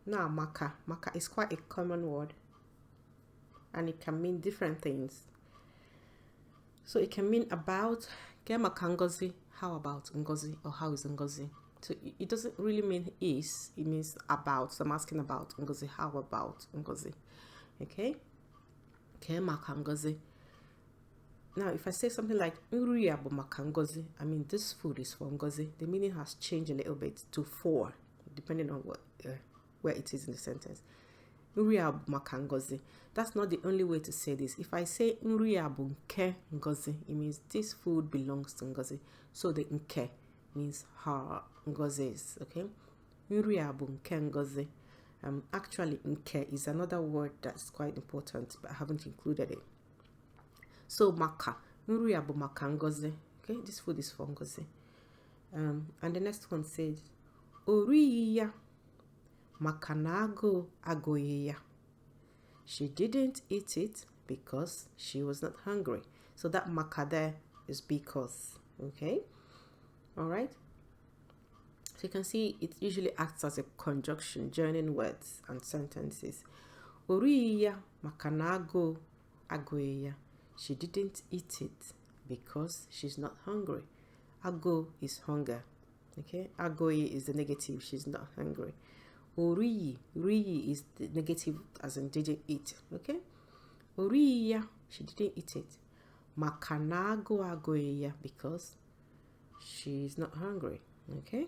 Now, maka. Maka is quite a common word, and it can mean different things. So it can mean about. Get maka Ngozi. How about Ngozi? Or how is Ngozi? So it doesn't really mean is. It means about. So I'm asking about Ngozi. How about Ngozi? Okay. Get maka Ngozi. Now, if I say something like Nri ya bụ maka Ngozi, I mean this food is for Ngozi. The meaning has changed a little bit to for, depending on what where it is in the sentence. Nri ya bụ maka Ngozi. That's not the only way to say this. If I say Nri ya bụ nke Ngozi, it means this food belongs to Ngozi. So the nke means her Ngozi's. Okay. Nri ya bụ nke Ngozi. Actually, nke is another word that's quite important, but I haven't included it. So maka, nri ya bụ maka Ngozi. Okay, this food is for Ngozi. And the next one says, Oriyi ya maka na agụụ agụghị ya. She didn't eat it because she was not hungry. So that maka there is because. Okay, all right. So you can see it usually acts as a conjunction, joining words and sentences. Oriyi ya maka na agụụ agụghị ya. She didn't eat it because she's not hungry. Ago is hunger. Okay, agoye is the negative. She's not hungry. Oriyi, riyi is the negative, as in didn't eat. Okay, oriya, she didn't eat it. Makanago agoya, because she's not hungry. Okay,